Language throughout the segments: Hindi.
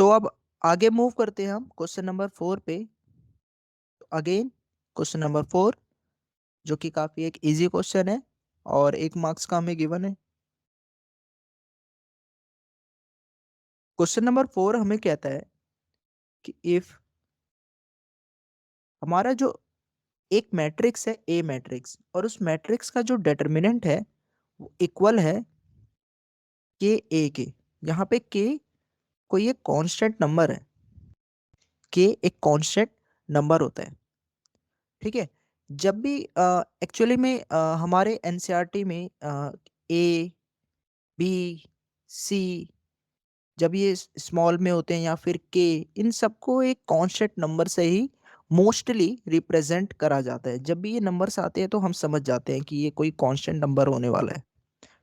अब आगे मूव करते हैं हम क्वेश्चन नंबर 4 पे। अगेन क्वेश्चन नंबर 4 जो कि काफी एक इजी क्वेश्चन है और 1 मार्क्स का हमें गिवन है। क्वेश्चन नंबर 4 हमें कहता है कि इफ हमारा जो एक मैट्रिक्स है ए मैट्रिक्स और उस मैट्रिक्स का जो डिटर्मिनेंट है वो इक्वल है के ए के। यहाँ पे के कोई एक कांस्टेंट नंबर है। के एक कांस्टेंट नंबर होता है, ठीक है। जब भी एक्चुअली में हमारे एनसीईआरटी में ए बी सी जब ये स्मॉल में होते हैं या फिर के, इन सबको एक कांस्टेंट नंबर से ही मोस्टली रिप्रेजेंट करा जाता है। जब भी ये नंबर्स आते हैं तो हम समझ जाते हैं कि ये कोई कांस्टेंट नंबर होने वाला है,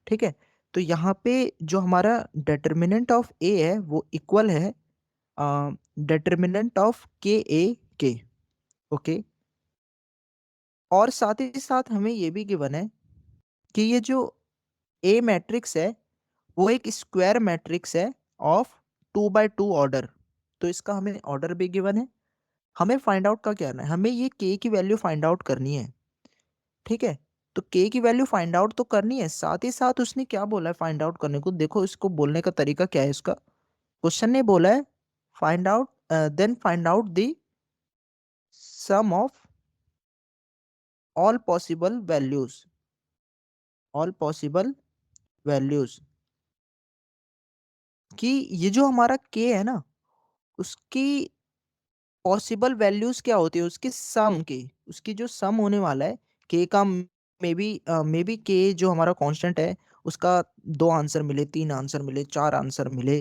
ठीक है। तो यहाँ पे जो हमारा डिटर्मिनेंट ऑफ ए है वो इक्वल है डिटर्मिनेंट ऑफ के ए के, ओके। और साथ ही साथ हमें ये भी गिवन है कि ये जो ए मैट्रिक्स है वो एक स्क्वायर मैट्रिक्स है ऑफ 2 by 2 ऑर्डर। तो इसका हमें ऑर्डर भी गिवन है। हमें फाइंड आउट का क्या करना है, हमें ये के की वैल्यू फाइंड आउट करनी है, ठीक है। तो के की वैल्यू फाइंड आउट तो करनी है, साथ ही साथ उसने क्या बोला है फाइंड आउट करने को। देखो इसको बोलने का तरीका क्या है इसका। क्वेश्चन ने बोला है find out then find out the sum of all possible values, all possible values कि ये जो हमारा के है ना उसकी पॉसिबल वैल्यूज क्या होती है, उसके सम के, उसकी जो सम होने वाला है के का। मे बी के जो हमारा कांस्टेंट है उसका 2 आंसर मिले, 3 आंसर मिले, 4 आंसर मिले।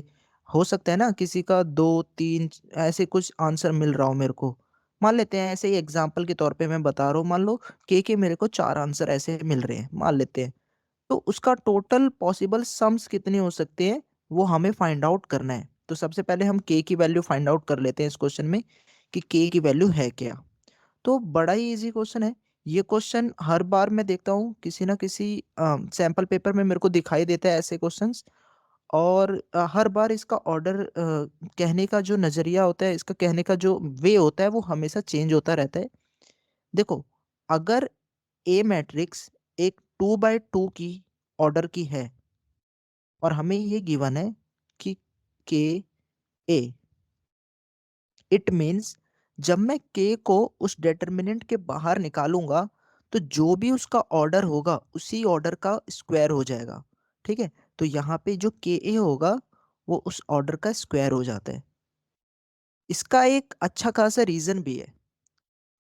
हो सकता है ना किसी का 2 3 ऐसे कुछ आंसर मिल रहा हो मेरे को। मान लेते हैं ऐसे ही एग्जांपल के तौर पे मैं बता रहा हूँ, मान लो के मेरे को 4 आंसर ऐसे मिल रहे हैं मान लेते हैं। तो उसका टोटल पॉसिबल सम्स कितने हो सकते हैं वो हमें फाइंड आउट करना है। तो सबसे पहले हम के की वैल्यू फाइंड आउट कर लेते हैं इस क्वेश्चन में कि के की वैल्यू है क्या। तो बड़ा ही इजी क्वेश्चन है। ये क्वेश्चन हर बार मैं देखता हूँ किसी ना किसी सैंपल पेपर में मेरे को दिखाई देता है ऐसे क्वेश्चंस। और हर बार इसका ऑर्डर कहने का जो नज़रिया होता है, इसका कहने का जो वे होता है वो हमेशा चेंज होता रहता है। देखो, अगर ए मैट्रिक्स एक 2 by 2 की ऑर्डर की है और हमें ये गिवन है कि के ए, इट मीन्स जब मैं के को उस डिटर्मिनेंट के बाहर निकालूंगा तो जो भी उसका ऑर्डर होगा उसी ऑर्डर का स्क्वायर हो जाएगा, ठीक है। तो यहाँ पे जो के ए होगा वो उस ऑर्डर का स्क्वायर हो जाता है। इसका एक अच्छा खासा रीजन भी है,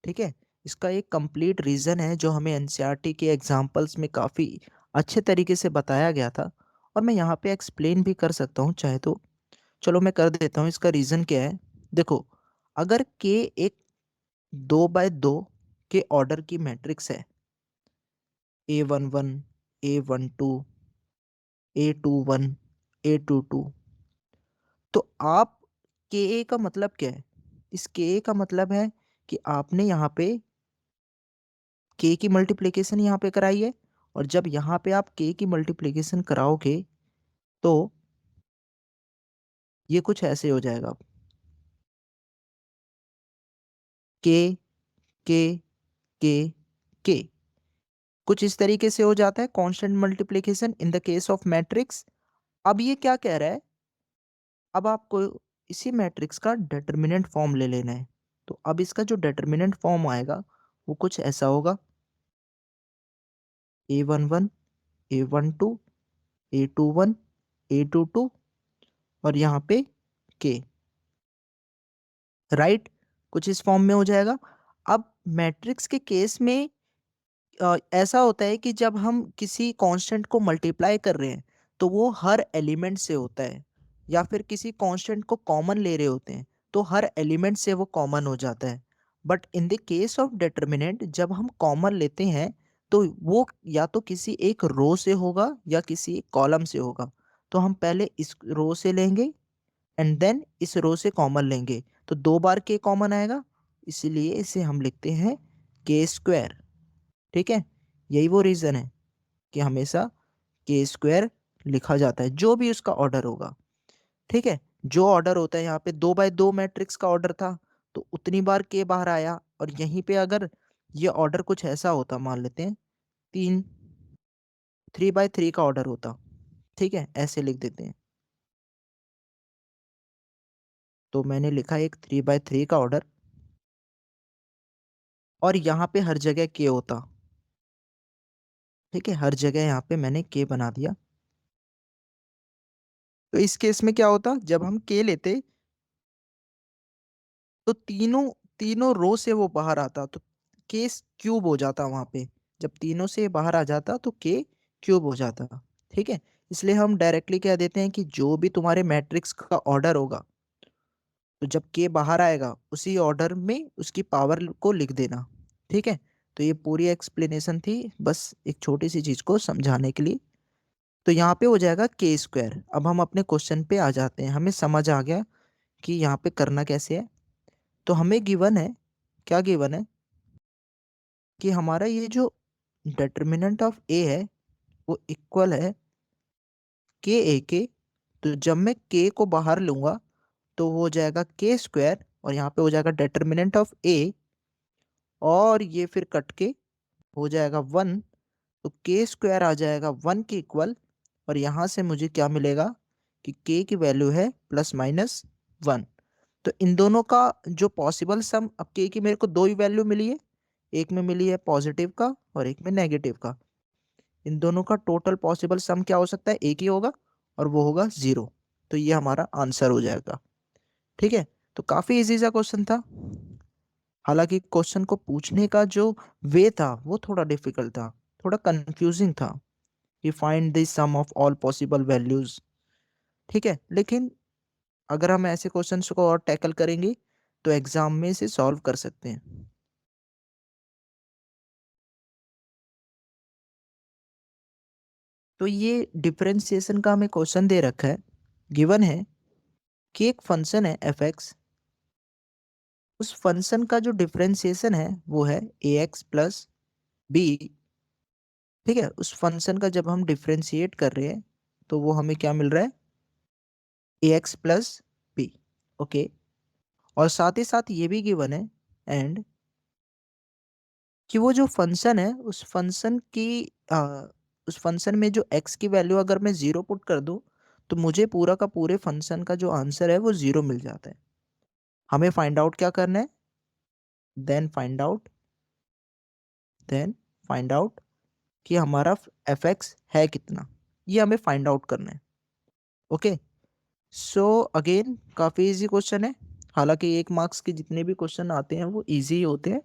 ठीक है। इसका एक कंप्लीट रीजन है जो हमें एनसीईआरटी के एग्जांपल्स में काफ़ी अच्छे तरीके से बताया गया था। और मैं यहाँ पे एक्सप्लेन भी कर सकता हूँ चाहे तो। चलो मैं कर देता हूँ। इसका रीज़न क्या है, देखो, अगर के एक 2 by 2 के ऑर्डर की मैट्रिक्स है, A11 A12 A21 A22, तो आप के ए का मतलब क्या है, इस के ए का मतलब है कि आपने यहाँ पे के की मल्टीप्लिकेशन यहाँ पे कराई है। और जब यहाँ पे आप के की मल्टीप्लिकेशन कराओगे तो ये कुछ ऐसे हो जाएगा, के के के के कुछ इस तरीके से हो जाता है constant multiplication in the case of matrix. अब ये क्या कह रहा है, अब आपको इसी मैट्रिक्स का डिटर्मिनेंट फॉर्म ले लेना है। तो अब इसका जो डिटर्मिनेंट फॉर्म आएगा वो कुछ ऐसा होगा, A11 A12 A21 A22 और यहाँ पे के, राइट। कुछ इस फॉर्म में हो जाएगा। अब मैट्रिक्स के केस में ऐसा होता है कि जब हम किसी कांस्टेंट को मल्टीप्लाई कर रहे हैं तो वो हर एलिमेंट से होता है, या फिर किसी कांस्टेंट को कॉमन ले रहे होते हैं तो हर एलिमेंट से वो कॉमन हो जाता है। But in the case of determinant जब हम कॉमन लेते हैं तो वो या तो किसी एक रो से होगा या किसी एक कॉलम से होगा। तो हम पहले इस रो से लेंगे एंड देन इस रो से कॉमन लेंगे तो 2 बार के कॉमन आएगा, इसीलिए इसे हम लिखते हैं के स्क्वायर, ठीक है। यही वो रीज़न है कि हमेशा के स्क्वायर लिखा जाता है जो भी उसका ऑर्डर होगा, ठीक है। जो ऑर्डर होता है यहाँ पे 2 बाय 2 मैट्रिक्स का ऑर्डर था, तो उतनी बार के बाहर आया। और यहीं पे अगर ये ऑर्डर कुछ ऐसा होता, मान लेते हैं 3 3 बाय 3 का ऑर्डर होता, ठीक है, ऐसे लिख देते हैं। तो मैंने लिखा एक 3 बाय 3 का ऑर्डर, और यहाँ पे हर जगह के होता, ठीक है, हर जगह यहाँ पे मैंने के बना दिया। तो इस केस में क्या होता, जब हम के लेते तो तीनों तीनों रो से वो बाहर आता, तो केस क्यूब हो जाता वहां पे। जब तीनों से बाहर आ जाता तो के क्यूब हो जाता, ठीक है। इसलिए हम डायरेक्टली कह देते हैं कि जो भी तुम्हारे मैट्रिक्स का ऑर्डर होगा, तो जब के बाहर आएगा उसी ऑर्डर में उसकी पावर को लिख देना, ठीक है। तो ये पूरी एक्सप्लेनेशन थी, बस एक छोटी सी चीज को समझाने के लिए। तो यहाँ पे हो जाएगा के स्क्वायर। अब हम अपने क्वेश्चन पे आ जाते हैं, हमें समझ आ गया कि यहाँ पे करना कैसे है। तो हमें गिवन है, क्या गिवन है, कि हमारा ये जो डिटर्मिनेंट ऑफ ए है वो इक्वल है के ए के। तो जब मैं के को बाहर लूंगा तो वो हो जाएगा के स्क्वायर, और यहाँ पे हो जाएगा डिटर्मिनेंट ऑफ ए, और ये फिर कट के हो जाएगा 1। तो के स्क्वायर आ जाएगा 1 के इक्वल। और यहाँ से मुझे क्या मिलेगा कि के की वैल्यू है ±1। तो इन दोनों का जो पॉसिबल सम, अब के की मेरे को दो ही वैल्यू मिली है, एक में मिली है पॉजिटिव का और एक में नेगेटिव का। इन दोनों का टोटल पॉसिबल सम क्या हो सकता है, एक ही होगा, और वो होगा 0। तो ये हमारा आंसर हो जाएगा, ठीक है। तो काफी इजी सा क्वेश्चन था। हालांकि क्वेश्चन को पूछने का जो वे था वो थोड़ा डिफिकल्ट था, थोड़ा कंफ्यूजिंग था, कि find the sum of all possible values, ठीक है। लेकिन अगर हम ऐसे क्वेश्चंस को और टैकल करेंगे तो एग्जाम में इसे सॉल्व कर सकते हैं। तो ये डिफरेंशिएशन का हमें क्वेश्चन दे रखा है, गिवन है कि एक फंक्शन है एफ एक्स, उस फंक्शन का जो डिफरेंशिएशन है वो है ए एक्स प्लस बी, ठीक है। उस फंक्शन का जब हम डिफरेंशिएट कर रहे हैं तो वो हमें क्या मिल रहा है, ए एक्स प्लस बी, ओके। और साथ ही साथ ये भी गिवन है एंड, कि वो जो फंक्शन है उस फंक्शन की उस फंक्शन में जो एक्स की वैल्यू अगर मैं 0 पुट कर दूं तो मुझे पूरा का पूरे फंक्शन का जो आंसर है वो 0 मिल जाता है। हमें फाइंड आउट क्या करना है, then find out then find out कि हमारा एफ एक्स है कितना, ये हमें फाइंड आउट करना है, ओके। सो अगेन काफ़ी इजी क्वेश्चन है। हालांकि 1 मार्क्स के जितने भी क्वेश्चन आते हैं वो इजी ही होते हैं,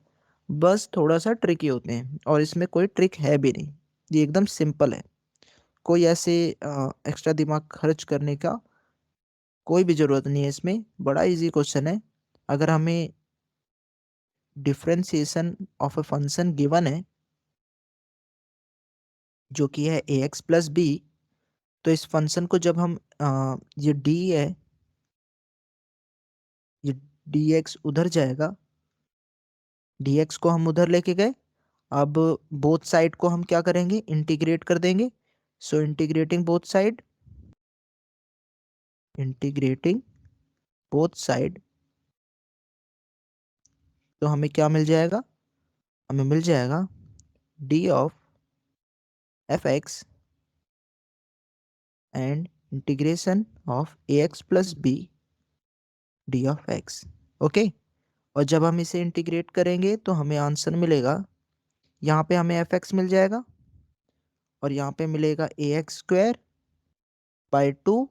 बस थोड़ा सा ट्रिकी होते हैं, और इसमें कोई ट्रिक है भी नहीं, ये एकदम सिंपल है। कोई ऐसे एक्स्ट्रा दिमाग खर्च करने का कोई भी ज़रूरत नहीं है, इसमें बड़ा इजी क्वेश्चन है। अगर हमें differentiation of a function given है जो कि है ए एक्स प्लस बी, तो इस फंक्शन को जब हम ये डी है, ये डी एक्स उधर जाएगा, डी एक्स को हम उधर लेके गए। अब बोथ साइड को हम क्या करेंगे, इंटीग्रेट कर देंगे। So integrating both side, integrating both side, तो हमें क्या मिल जाएगा, हमें मिल जाएगा D of F X and integration of A X plus B D of X, okay. और जब हम इसे इंटीग्रेट करेंगे तो हमें आंसर मिलेगा, यहाँ पे हमें एफ एक्स मिल जाएगा, और यहाँ पे मिलेगा a x square by 2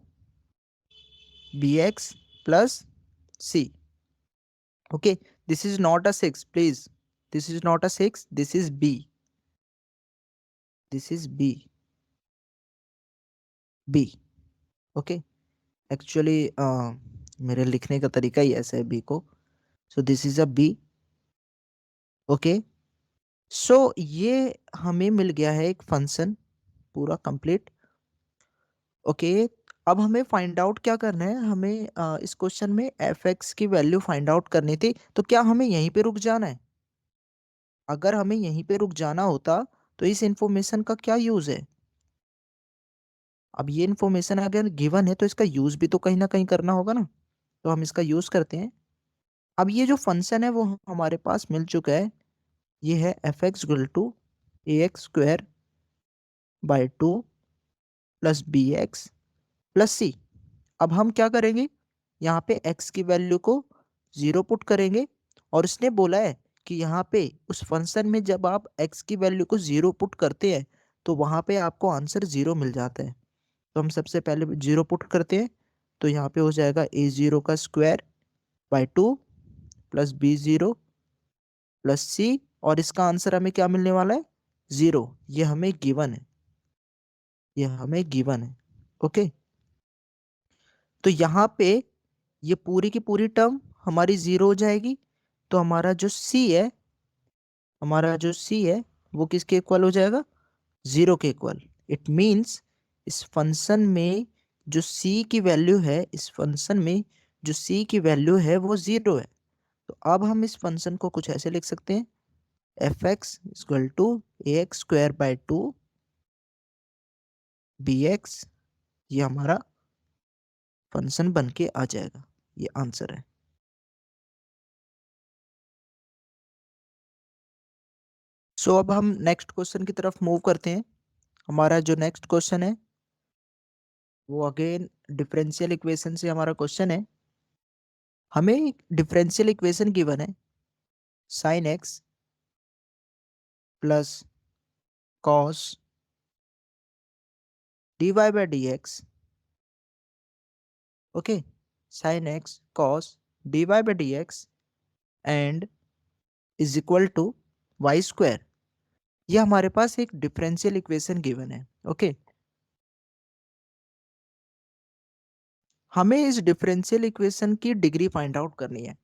B x plus c, okay. This is not a 6 please, this is not a 6, this is b, this is b, b, okay. Actually मेरे लिखने का तरीका ही ऐसा है बी को। So this is a b, okay. So ये हमें मिल गया है एक फंक्शन पूरा कंप्लीट, ओके। अब हमें फाइंड आउट क्या करना है, हमें इस क्वेश्चन में एफ एक्स की वैल्यू फाइंड आउट करनी थी। तो क्या हमें यहीं पे रुक जाना है? अगर हमें यहीं पे रुक जाना होता तो इस इंफॉर्मेशन का क्या यूज है? अब ये इन्फॉर्मेशन अगर गिवन है तो इसका यूज भी तो कहीं ना कहीं करना होगा ना, तो हम इसका यूज करते हैं। अब ये जो फंक्शन है वो हमारे पास मिल चुका है, ये है f x equal to A x square by 2 plus b x plus c. अब हम क्या करेंगे, यहाँ पे x की वैल्यू को 0 पुट करेंगे, और इसने बोला है कि यहाँ पे उस फंक्शन में जब आप x की वैल्यू को 0 पुट करते हैं तो वहाँ पे आपको आंसर 0 मिल जाता है। तो हम सबसे पहले 0 पुट करते हैं, तो यहाँ पे हो जाएगा a0 का square by 2 plus b0 plus c, और इसका आंसर हमें क्या मिलने वाला है, 0। ये हमें गिवन है, ये हमें गिवन है। ओके, तो यहाँ पे ये पूरी की पूरी टर्म हमारी 0 हो जाएगी। तो हमारा जो c है, हमारा जो c है वो किसके इक्वल हो जाएगा, 0 के इक्वल। इट मीन्स इस फंक्शन में जो c की वैल्यू है, इस फंक्शन में जो c की वैल्यू है वो 0 है। तो अब हम इस फंक्शन को कुछ ऐसे लिख सकते हैं, F x equal to A x square by 2 B X, ये हमारा फंक्शन बन के आ जाएगा, ये आंसर है। सो अब हम नेक्स्ट क्वेश्चन की तरफ मूव करते हैं। हमारा जो नेक्स्ट क्वेश्चन है वो अगेन डिफरेंशियल इक्वेशन से हमारा क्वेश्चन है। हमें डिफरेंशियल इक्वेशन गिवन है, sine X plus cos D Y by D X. Okay, sine X cos D Y by D X and is equal to Y square. ये हमारे पास एक डिफरेंशियल इक्वेशन गिवन है। ओके, हमें इस डिफरेंशियल इक्वेशन की डिग्री फाइंड आउट करनी है।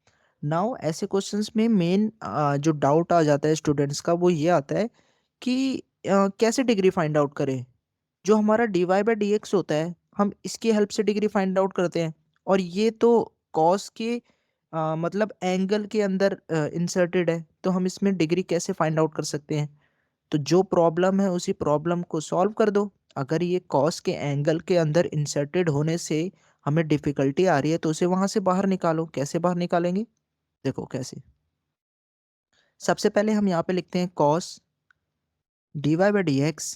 नाउ ऐसे क्वेश्चंस में मेन जो डाउट आ जाता है स्टूडेंट्स का वो ये आता है कि कैसे डिग्री फाइंड आउट करें। जो हमारा D Y by D X होता है, हम इसकी हेल्प से डिग्री फाइंड आउट करते हैं, और ये तो कॉस के मतलब एंगल के अंदर इंसर्टेड है, तो हम इसमें डिग्री कैसे फाइंड आउट कर सकते हैं। तो जो प्रॉब्लम है उसी प्रॉब्लम को सॉल्व कर दो। अगर ये कॉस के एंगल के अंदर इंसर्टेड होने से हमें डिफिकल्टी आ रही है तो उसे वहां से बाहर निकालो। कैसे बाहर निकालेंगे, देखो कैसे। सबसे पहले हम यहाँ पे लिखते हैं cos D Y by D X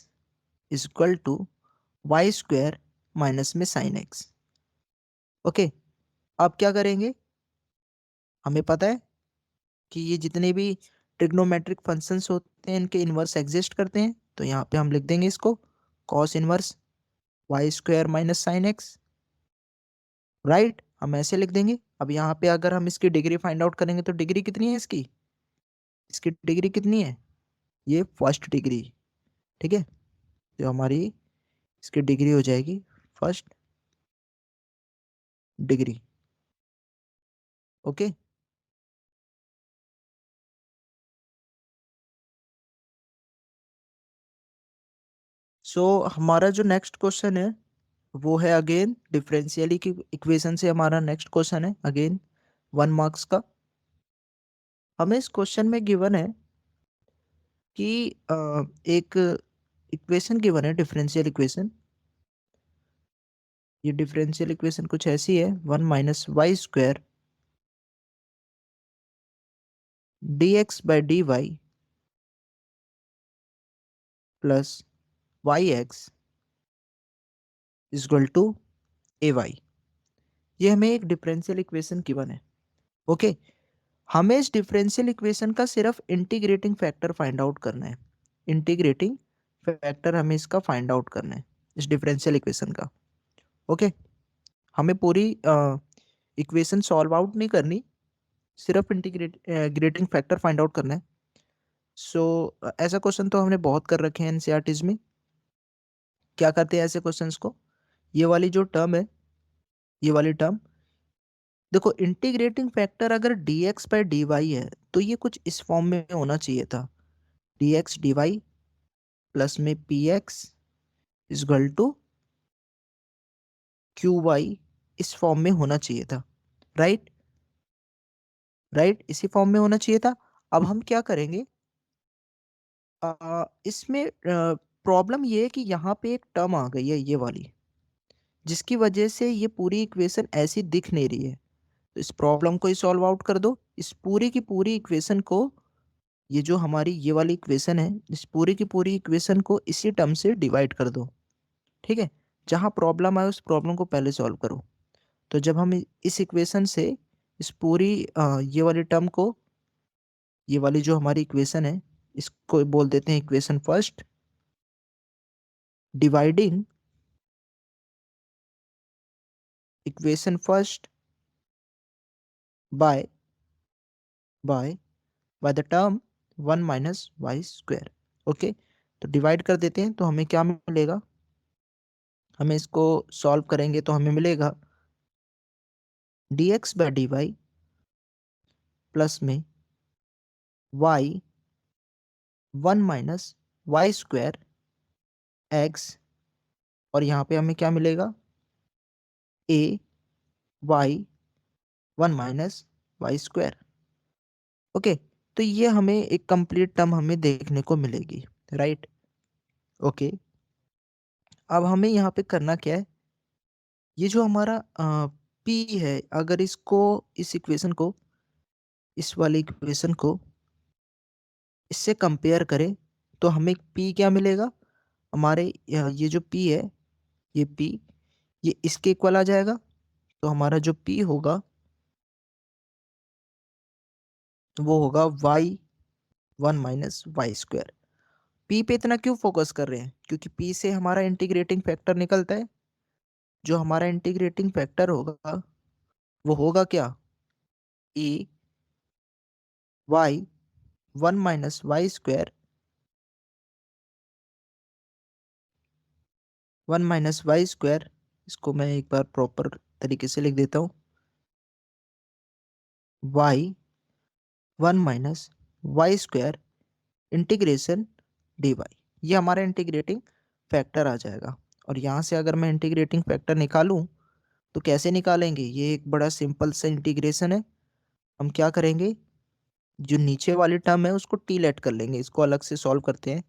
is equal to Y square minus में साइन एक्स। ओके, अब क्या करेंगे, हमें पता है कि ये जितने भी ट्रिग्नोमेट्रिक फंक्शंस होते हैं इनके इनवर्स एग्जिस्ट करते हैं, तो यहाँ पे हम लिख देंगे इसको cos inverse Y square minus sine X. Right, हम ऐसे लिख देंगे। अब यहाँ पे अगर हम इसकी डिग्री फाइंड आउट करेंगे तो डिग्री कितनी है इसकी, इसकी डिग्री कितनी है, ये फर्स्ट डिग्री। ठीक है, तो हमारी इसकी डिग्री हो जाएगी फर्स्ट डिग्री। ओके, सो हमारा जो नेक्स्ट क्वेश्चन है वो है अगेन डिफरेंशियली की इक्वेशन से हमारा नेक्स्ट क्वेश्चन है, अगेन 1 मार्क्स का। हमें इस क्वेश्चन में गिवन है कि एक इक्वेशन गिवन है, डिफरेंशियल इक्वेशन। ये डिफरेंशियल इक्वेशन कुछ ऐसी है, 1 - y² dx by D Y plus Y X is equal to A Y. ये हमें एक डिफरेंशियल इक्वेशन गिवन है। ओके, हमें इस डिफरेंशियल इक्वेशन का सिर्फ इंटीग्रेटिंग फैक्टर फाइंड आउट करना है। इंटीग्रेटिंग फैक्टर हमें इसका फाइंड आउट करना है, इस डिफरेंशियल इक्वेशन का। ओके, हमें पूरी इक्वेशन सॉल्व आउट नहीं करनी, सिर्फ इंटीग्रेटिंग फैक्टर फाइंड आउट करना है। सो ऐसा क्वेश्चन तो हमने बहुत कर रखे हैं एनसीईआरटीज में। क्या करते हैं ऐसे क्वेश्चंस को, ये वाली जो टर्म है, ये वाली टर्म देखो, इंटीग्रेटिंग फैक्टर अगर dx बाई डी वाई है तो ये कुछ इस फॉर्म में होना चाहिए था, dx dy प्लस में px is equal to Q Y, इस फॉर्म में होना चाहिए था। राइट, राइट, इसी फॉर्म में होना चाहिए था। अब हम क्या करेंगे, इसमें प्रॉब्लम ये है कि यहाँ पे एक टर्म आ गई है, ये वाली। जिसकी वजह से ये पूरी इक्वेशन ऐसी दिख नहीं रही है। तो इस प्रॉब्लम को ही सॉल्व आउट कर दो। इस पूरी की पूरी इक्वेशन को, ये जो हमारी ये वाली इक्वेशन है, इस पूरी की पूरी इक्वेशन को इसी टर्म से डिवाइड कर दो। ठीक है, जहाँ प्रॉब्लम आए उस प्रॉब्लम को पहले सॉल्व करो। तो जब हम इस इक्वेशन से इस पूरी ये वाली टर्म को, ये वाली जो हमारी इक्वेशन है, इसको बोल देते हैं equation first. Dividing equation first by by by the term 1 - y²। Okay, तो डिवाइड कर देते हैं तो हमें क्या मिलेगा, हमें इसको सॉल्व करेंगे तो हमें मिलेगा dx/dy प्लस में y 1 - y² x, और यहाँ पे हमें क्या मिलेगा, a y 1 - y²। ओके, तो ये हमें एक कंप्लीट टर्म हमें देखने को मिलेगी, राइट। ओके, अब हमें यहाँ पे करना क्या है, ये जो हमारा p है, अगर इसको, इस इक्वेशन को, इस वाली इक्वेशन को इससे कंपेयर करें तो हमें p क्या मिलेगा, हमारे ये जो p है, ये p, ये इसके इक्वल आ जाएगा। तो हमारा जो p होगा वो होगा y 1 - y²। p पे इतना क्यों फोकस कर रहे हैं, क्योंकि p से हमारा इंटीग्रेटिंग फैक्टर निकलता है। जो हमारा इंटीग्रेटिंग फैक्टर होगा वो होगा क्या, e y 1 - y², 1 - y²। इसको मैं एक बार प्रॉपर तरीके से लिख देता हूँ, y 1 - y² इंटीग्रेशन dy। ये हमारा इंटीग्रेटिंग फैक्टर आ जाएगा। और यहाँ से अगर मैं इंटीग्रेटिंग फैक्टर निकालूं तो कैसे निकालेंगे, ये एक बड़ा सिंपल सा इंटीग्रेशन है। हम क्या करेंगे, जो नीचे वाली टर्म है उसको टी लेट कर लेंगे, इसको अलग से सॉल्व करते हैं।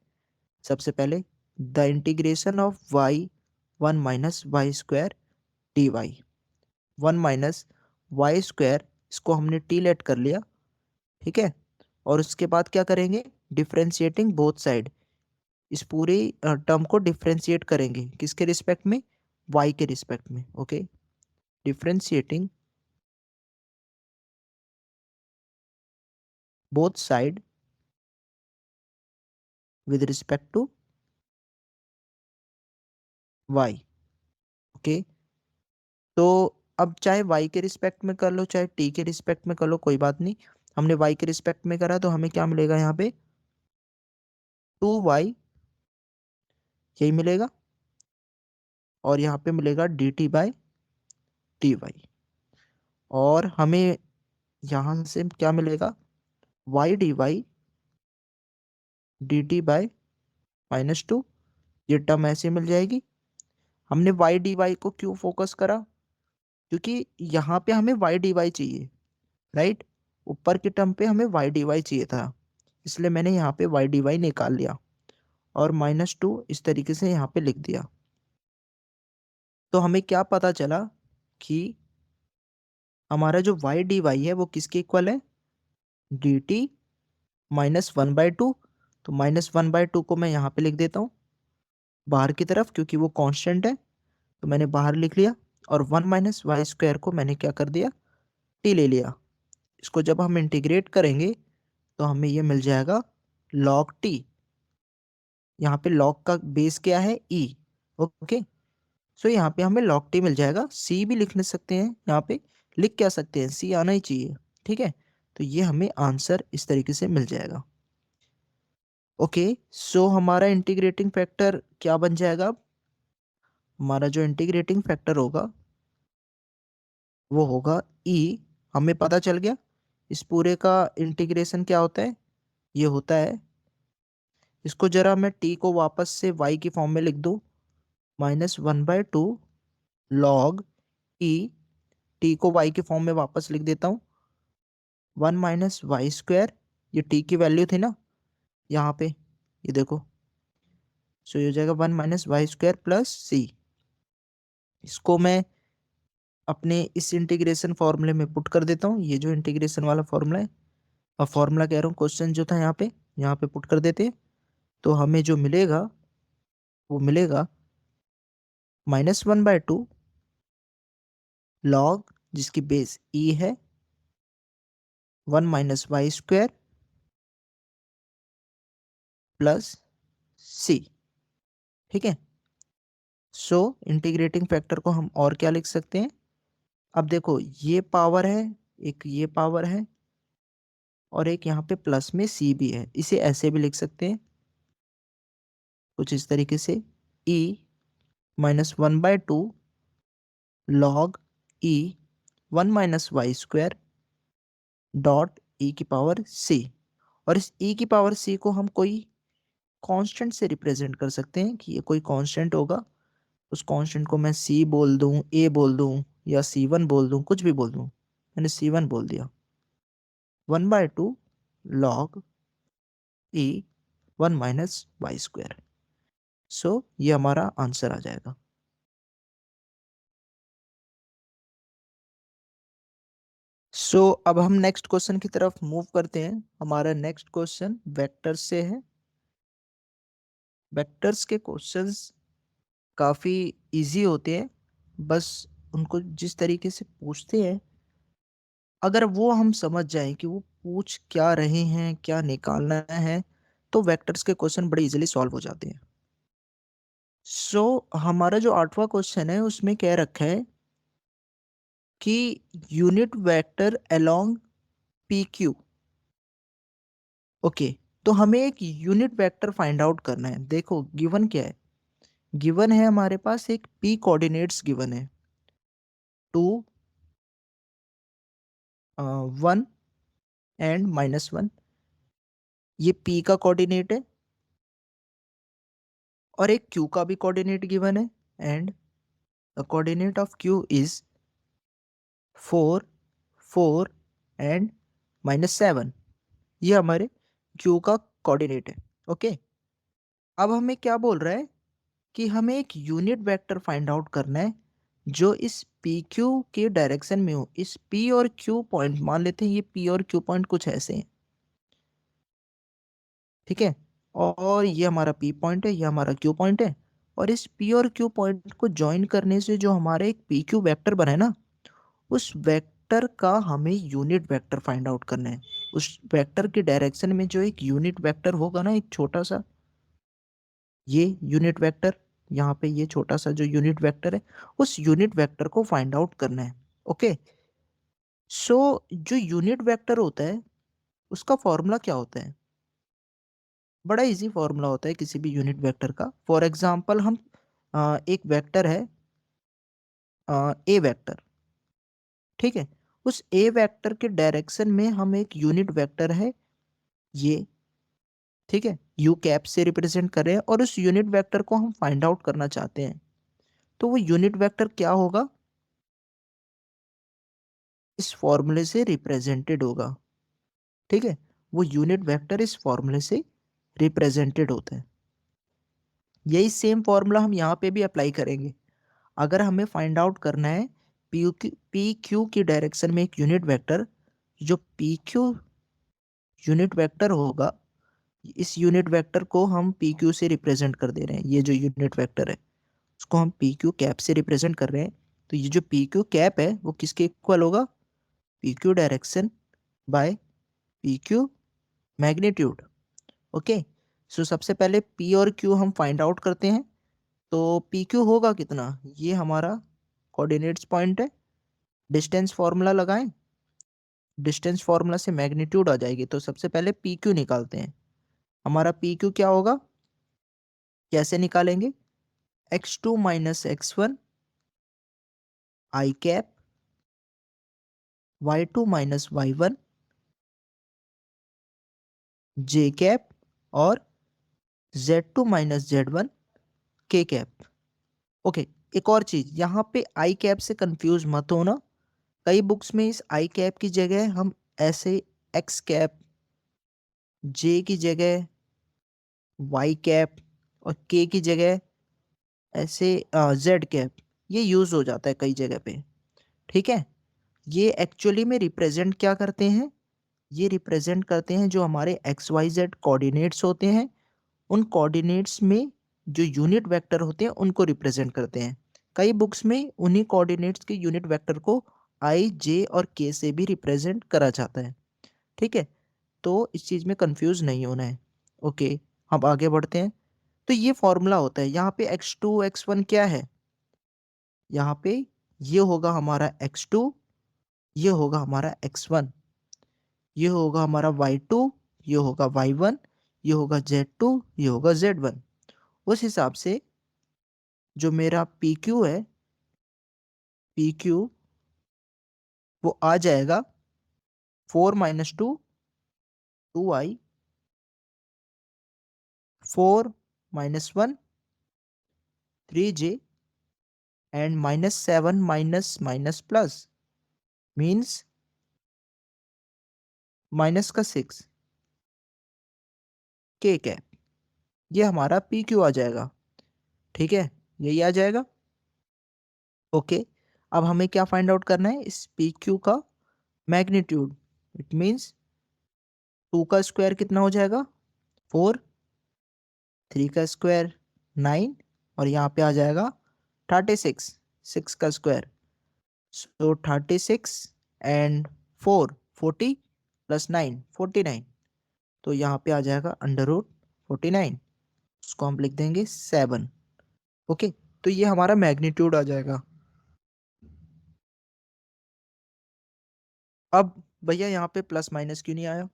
सबसे पहले the integration of y 1 - y² dy, 1 - y², इसको हमने टी लेट कर लिया। ठीक है, और उसके बाद क्या करेंगे, डिफ्रेंशिएटिंग बोथ साइड, इस पूरी टर्म को डिफ्रेंशिएट करेंगे, किसके रिस्पेक्ट में, y के रिस्पेक्ट में। Okay, differentiating both side with respect to y। Okay, तो अब चाहे y के रिस्पेक्ट में कर लो चाहे t के रिस्पेक्ट में कर लो, कोई बात नहीं। हमने y के रिस्पेक्ट में करा तो हमें क्या मिलेगा, यहाँ पे 2y, यही मिलेगा। और यहाँ पे मिलेगा dt/dy। और हमें यहाँ से क्या मिलेगा, y dy/-2, ये टर्म ऐसे मिल जाएगी। हमने y dy को क्यों फोकस करा, क्योंकि यहाँ पे हमें y dy चाहिए, राइट। ऊपर की टर्म पे हमें y dy चाहिए था, इसलिए मैंने यहाँ पे y dy निकाल लिया और -2 इस तरीके से यहाँ पे लिख दिया। तो हमें क्या पता चला कि हमारा जो y dy है वो किसके इक्वल है, dt -1/2। तो -1/2 को मैं यहाँ पे लिख देता हूँ बाहर की तरफ, क्योंकि वो कांस्टेंट है, तो मैंने बाहर लिख लिया। और 1 - y² को मैंने क्या कर दिया, t ले लिया। इसको जब हम इंटीग्रेट करेंगे तो हमें ये मिल जाएगा log t। यहाँ पे log का बेस क्या है, e। ओके, सो यहाँ पे हमें log t मिल जाएगा। c भी लिख सकते हैं, यहाँ पे लिख क्या सकते हैं, c आना ही चाहिए। ठीक है, तो ये हमें आंसर इस तरीके से मिल जाएगा। ओके, सो हमारा इंटीग्रेटिंग फैक्टर क्या बन जाएगा, हमारा जो इंटीग्रेटिंग फैक्टर होगा वो होगा e। हमें पता चल गया इस पूरे का इंटीग्रेशन क्या होता है, ये होता है, इसको जरा मैं t को वापस से y की फॉर्म में लिख दूं, -1/2 log e। t को y की फॉर्म में वापस लिख देता हूँ, 1 - y², ये t की वैल्यू थी ना यहाँ पे, ये देखो। सो ये हो जाएगा 1 - y² प्लस c। इसको मैं अपने इस इंटीग्रेशन फॉर्मूले में पुट कर देता हूँ, ये जो इंटीग्रेशन वाला फॉर्मूला है, और फॉर्मूला कह रहा हूँ, क्वेश्चन जो था यहाँ पे पुट कर देते हैं। तो हमें जो मिलेगा वो मिलेगा -1/2 लॉग, जिसकी बेस e है, 1 - y² प्लस c। ठीक है। सो इंटीग्रेटिंग फैक्टर को हम और क्या लिख सकते हैं? अब देखो, ये पावर है, एक ये पावर है, और एक यहाँ पे प्लस में c भी है। इसे ऐसे भी लिख सकते हैं कुछ इस तरीके से, e -1/2 log e 1 - y² dot e की पावर c। और इस e की पावर c को हम कोई कांस्टेंट से रिप्रेजेंट कर सकते हैं कि ये कोई कांस्टेंट होगा। उस कांस्टेंट को मैं c बोल दूं, a बोल दूं, या c1 बोल दूं, कुछ भी बोल दूं। मैंने c1 बोल दिया। 1/2 लॉग e 1 - y²। सो ये हमारा आंसर आ जाएगा। अब हम नेक्स्ट क्वेश्चन की तरफ मूव करते हैं। हमारा नेक्स्ट क्वेश्चन वेक्टर्स से है। वेक्टर्स के क्वेश्चंस काफ़ी इजी होते हैं, बस उनको जिस तरीके से पूछते हैं, अगर वो हम समझ जाएं कि वो पूछ क्या रहे हैं, क्या निकालना है, तो वेक्टर्स के क्वेश्चन बड़े इजीली सॉल्व हो जाते हैं। हमारा जो 8वां क्वेश्चन है उसमें कह रखा है कि unit vector along P Q. Okay, तो हमें एक यूनिट वेक्टर फाइंड आउट करना है। देखो गिवन क्या है, गिवन है हमारे पास एक पी कोऑर्डिनेट्स गिवन है, 2 1 एंड -1। ये पी का कोऑर्डिनेट है, और एक क्यू का भी कोऑर्डिनेट गिवन है, and the coordinate of Q is 4 4 and -7। ये हमारे क्यू का कोऑर्डिनेट है। ओके, अब हमें क्या बोल रहा है कि हमें एक यूनिट वेक्टर फाइंड आउट करना है जो इस पी क्यू के डायरेक्शन में हो। इस पी और क्यू पॉइंट, मान लेते हैं ये पी और क्यू पॉइंट कुछ ऐसे हैं, ठीक है, और ये हमारा पी पॉइंट है, ये हमारा क्यू पॉइंट है, और इस पी और क्यू पॉइंट को ज्वाइन करने से जो हमारा एक पी क्यू वेक्टर बना है ना, उस वेक्टर का हमें यूनिट वेक्टर फाइंड आउट करना है। उस वेक्टर के डायरेक्शन में जो एक यूनिट वेक्टर होगा ना, एक छोटा सा, ये यूनिट वेक्टर, यहाँ पे ये छोटा सा जो यूनिट वेक्टर है, उस यूनिट वेक्टर को फाइंड आउट करना है। ओके, सो जो यूनिट वेक्टर होता है उसका फॉर्मूला क्या होता है? बड़ा इजी फॉर्मूला होता है किसी भी यूनिट वेक्टर का। फॉर एग्जांपल हम एक वेक्टर है ए वेक्टर, ठीक है, उस ए वेक्टर के डायरेक्शन में हम एक यूनिट वेक्टर है ये, ठीक है, यू कैप से रिप्रेजेंट कर रहे हैं, और उस यूनिट वेक्टर को हम फाइंड आउट करना चाहते हैं। तो वो यूनिट वेक्टर क्या होगा? इस फॉर्मूले से रिप्रेजेंटेड होगा, ठीक है, वो यूनिट वेक्टर इस फॉर्मूले से रिप्रेजेंटेड होता है। यही सेम फॉर्मूला हम यहाँ पे भी अप्लाई करेंगे। अगर हमें फाइंड आउट करना है पी क्यू की डायरेक्शन में एक यूनिट वेक्टर, जो पी क्यू यूनिट वेक्टर होगा, इस यूनिट वेक्टर को हम पी क्यू से रिप्रेजेंट कर दे रहे हैं। ये जो यूनिट वेक्टर है उसको हम पी क्यू कैप से रिप्रेजेंट कर रहे हैं। तो ये जो पी क्यू कैप है वो किसके इक्वल होगा? P Q direction by P Q magnitude. Okay, so सबसे पहले पी और क्यू हम फाइंड आउट करते हैं। तो पी क्यू होगा कितना? ये हमारा कोऑर्डिनेट्स पॉइंट है। डिस्टेंस फार्मूला लगाएं, डिस्टेंस फार्मूला से मैग्नीट्यूड आ जाएगी। तो सबसे पहले पी क्यू निकालते हैं। हमारा पी क्यू क्या होगा, कैसे निकालेंगे? x2 - x1 आई कैप, y2 - y1 जे कैप, और z2 - z1 के कैप। ओके, एक और चीज, यहाँ पे आई कैप से कंफ्यूज मत होना। कई बुक्स में इस आई कैप की जगह हम ऐसे एक्स कैप, जे की जगह वाई कैप, और के की जगह ऐसे जेड कैप, ये यूज हो जाता है कई जगह पे। ठीक है, ये एक्चुअली में रिप्रेजेंट क्या करते हैं, ये रिप्रेजेंट करते हैं जो हमारे एक्स वाई जेड कोऑर्डिनेट्स होते हैं, उन कोऑर्डिनेट्स में जो यूनिट वेक्टर होते हैं उनको रिप्रेजेंट करते हैं। कई बुक्स में उन्हीं कोऑर्डिनेट्स के यूनिट वेक्टर को आई जे और के से भी रिप्रेजेंट करा जाता है। ठीक है, तो इस चीज में कंफ्यूज नहीं होना है। ओके, हम आगे बढ़ते हैं। तो ये फॉर्मूला होता है, यहाँ पे x2 x1 क्या है, यहाँ पे ये होगा हमारा x2, ये होगा हमारा x1, ये होगा हमारा y2, ये होगा y1, ये होगा z2, ये होगा z1। उस हिसाब से जो मेरा PQ है, PQ वो आ जाएगा 4 - 2 2i, 4 - 1 3j, and -7 minus minus plus means minus का 6 के कैप। ये हमारा PQ आ जाएगा। ठीक है, यही आ जाएगा। ओके, अब हमें क्या फाइंड आउट करना है, इस PQ का मैग्नीट्यूड। इट मीन्स 2 का स्क्वायर कितना हो जाएगा 4, 3 का स्क्वायर 9, और यहाँ पे आ जाएगा 36, 6 का स्क्वायर। सो 36 एंड 4 40 प्लस 9 49, तो यहाँ पे आ जाएगा √49, उसको हम लिख देंगे 7। ओके, तो ये हमारा मैग्नीट्यूड आ जाएगा। अब भैया यहाँ पे प्लस माइनस क्यों नहीं आया,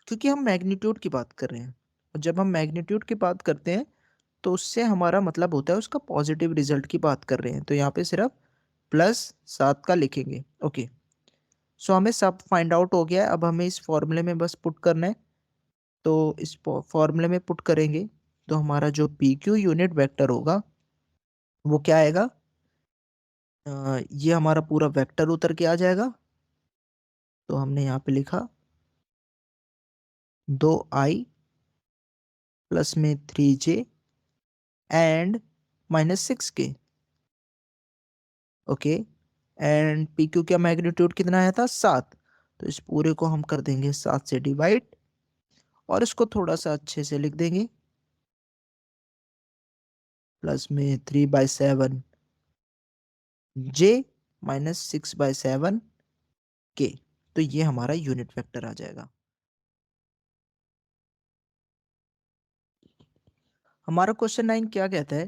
क्योंकि हम मैग्नीट्यूड की बात कर रहे हैं, और जब हम मैग्नीट्यूड की बात करते हैं तो उससे हमारा मतलब होता है उसका पॉजिटिव रिजल्ट की बात कर रहे हैं, तो यहाँ पे सिर्फ +7 का लिखेंगे। ओके, सो हमें सब फाइंड आउट हो गया है, अब हमें इस फॉर्मूले में बस पुट करना है। तो इस फॉर्मूले में पुट करेंगे तो हमारा जो PQ यूनिट वेक्टर होगा वो क्या आएगा, ये हमारा पूरा वेक्टर उतर के आ जाएगा। तो हमने यहाँ पे लिखा 2i प्लस में 3j and -6k। Okay, and PQ का मैग्नीट्यूड कितना आया था 7, तो इस पूरे को हम कर देंगे 7 से डिवाइड, और इसको थोड़ा सा अच्छे से लिख देंगे, प्लस में 3/7 j -6/7 k। तो ये हमारा यूनिट वेक्टर आ जाएगा। हमारा क्वेश्चन 9 क्या कहता है,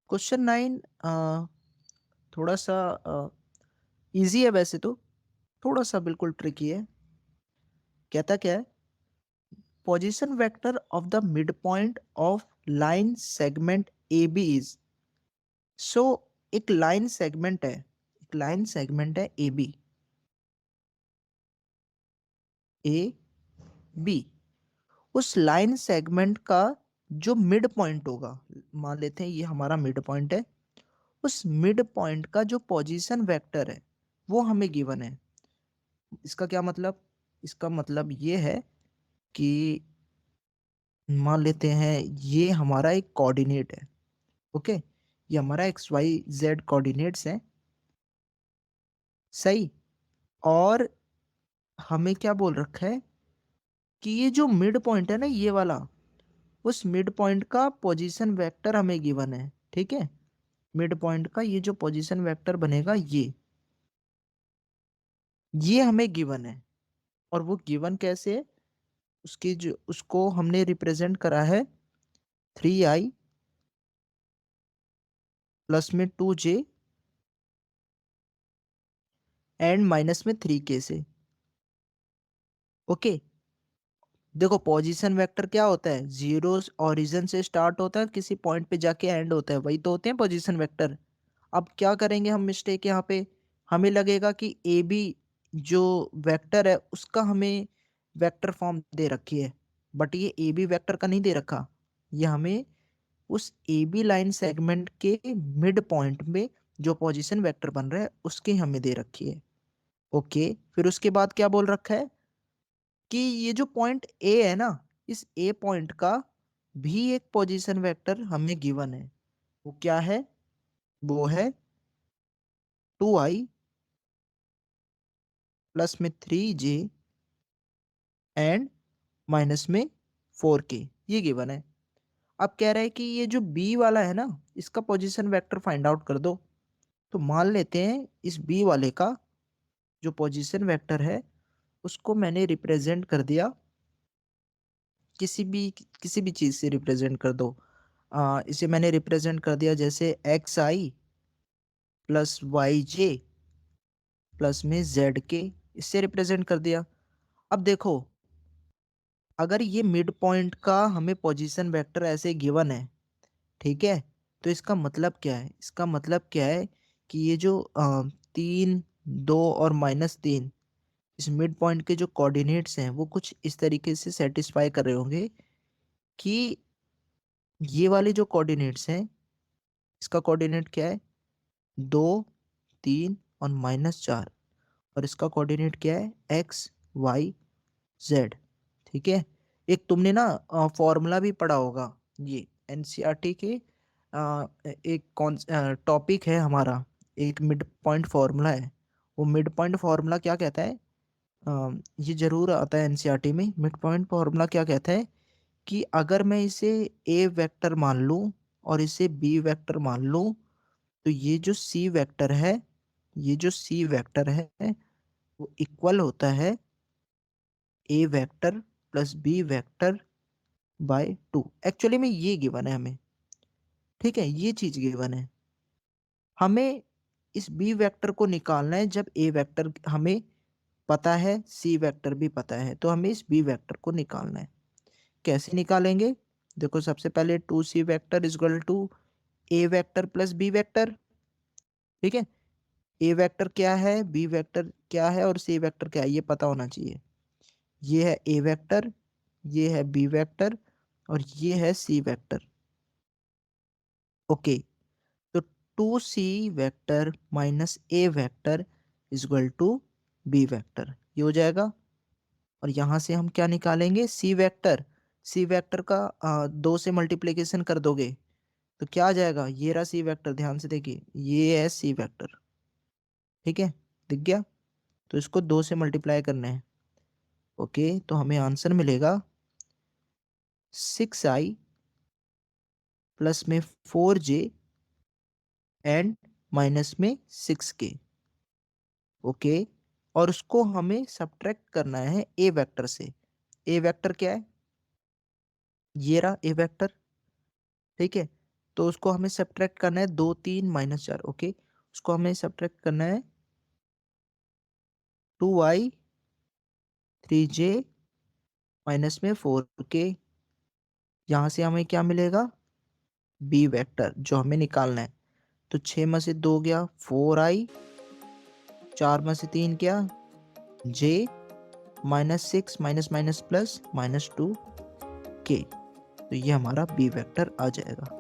क्वेश्चन 9 थोड़ा सा इजी है वैसे तो, थोड़ा सा बिल्कुल ट्रिकी है। कहता क्या है, position vector of the mid point of line segment A B is. So एक लाइन सेगमेंट है, एक लाइन सेगमेंट है ए बी, उस लाइन सेगमेंट का जो मिड पॉइंट होगा, मान लेते हैं ये हमारा मिड पॉइंट है, उस मिड पॉइंट का जो पोजीशन वेक्टर है वो हमें गिवन है। इसका क्या मतलब, इसका मतलब ये है कि मान लेते हैं ये हमारा एक कोऑर्डिनेट है। ओके, ये हमारा XYZ कोऑर्डिनेट्स हैं, सही। और हमें क्या बोल रखा है कि ये जो मिड पॉइंट है ना ये वाला, उस मिड पॉइंट का पोजीशन वेक्टर हमें गिवन है। ठीक है, मिड पॉइंट का ये जो पोजीशन वेक्टर बनेगा ये हमें गिवन है। और वो गिवन कैसे है, उसकी जो उसको हमने रिप्रेजेंट करा है 3i प्लस में 2j एंड माइनस में 3k से। ओके, देखो पोजीशन वेक्टर क्या होता है, जीरो ओरिजिन से स्टार्ट होता है, किसी पॉइंट पे जाके एंड होता है, वही तो होते हैं पोजीशन वेक्टर। अब क्या करेंगे हम मिस्टेक यहाँ पे, हमें लगेगा कि ए बी जो वेक्टर है उसका हमें वेक्टर फॉर्म दे रखी है, बट ये ए बी वेक्टर का नहीं दे रखा, ये हमें उस ए बी लाइन सेगमेंट के मिड पॉइंट में जो पोजीशन वेक्टर बन रहा है उसकी हमें दे रखी है। ओके, फिर उसके बाद क्या बोल रखा है कि ये जो पॉइंट ए है ना, इस ए पॉइंट का भी एक पोजीशन वेक्टर हमें गिवन है, वो क्या है वो है 2i प्लस में 3j एंड माइनस में 4k, ये गिवन है। अब कह रहा है कि ये जो b वाला है ना, इसका पोजीशन वेक्टर फाइंड आउट कर दो। तो मान लेते हैं इस b वाले का जो पोजीशन वेक्टर है उसको मैंने रिप्रेजेंट कर दिया, किसी भी चीज से रिप्रेजेंट कर दो। इसे मैंने रिप्रेजेंट कर दिया जैसे xi प्लस वाई जे प्लस में जेड के, इससे रिप्रेजेंट कर दिया। अब देखो, अगर ये मिड पॉइंट का हमें पोजीशन वेक्टर ऐसे गिवन है, ठीक है, तो इसका मतलब क्या है? इसका मतलब क्या है कि ये जो 3, 2 और -3, इस मिड पॉइंट के जो कोऑर्डिनेट्स हैं वो कुछ इस तरीके से सेटिस्फाई कर रहे होंगे कि ये वाले जो कोऑर्डिनेट्स हैं, इसका कोऑर्डिनेट क्या है? 2, 3 और -4, और इसका कोऑर्डिनेट क्या है? x, y, z। ठीक है। एक तुमने ना फॉर्मूला भी पढ़ा होगा, ये एनसीईआरटी के एक कौन टॉपिक है हमारा, एक मिड पॉइंट फॉर्मूला है। वो मिड पॉइंट फॉर्मूला क्या कहता है? ये जरूर आता है एनसीईआरटी में। मिड पॉइंट फॉर्मूला क्या कहता है कि अगर मैं इसे ए वेक्टर मान लूं और इसे बी वेक्टर मान लूं, तो ये जो सी वेक्टर है, ये जो सी वेक्टर है वो इक्वल होता है A vector plus B vector by 2। Actually में ये गिवन है हमें, ठीक है, ये चीज गिवन है हमें। इस बी वेक्टर को निकालना है जब ए वेक्टर हमें पता है, सी वेक्टर भी पता है, तो हमें इस बी वेक्टर को निकालना है। कैसे निकालेंगे? देखो, सबसे पहले 2c vector is equal to A vector plus B vector. ठीक है, ए वेक्टर क्या है, बी वेक्टर क्या है और सी वेक्टर क्या है, ये पता होना चाहिए। ये है ए वेक्टर, ये है बी वेक्टर और ये है सी वेक्टर। ओके, तो 2c vector minus A vector is equal to B vector, ये हो जाएगा। और यहाँ से हम क्या निकालेंगे? C vector. सी वेक्टर का 2 से मल्टीप्लिकेशन कर दोगे तो क्या आ जाएगा? ये रहा सी वेक्टर, ध्यान से देखिए, ये है सी वेक्टर। ठीक है, दिख गया? तो इसको 2 से मल्टीप्लाई करना है। ओके, तो हमें आंसर मिलेगा 6i प्लस में 4j एंड माइनस में 6k। ओके, और उसको हमें सब्ट्रैक्ट करना है ए वेक्टर से। ए वेक्टर क्या है? ये रहा ए वेक्टर। ठीक है, तो उसको हमें सब्ट्रैक्ट करना है 2, 3, -4। ओके, उसको हमें सब्ट्रैक्ट करना है 2i, 3j माइनस में 4k। यहाँ से हमें क्या मिलेगा? बी वेक्टर जो हमें निकालना है। तो 6 में से 2 गया 4i, 4 में से 3 क्या? j, -6 minus minus plus -2k। तो ये हमारा बी वेक्टर आ जाएगा।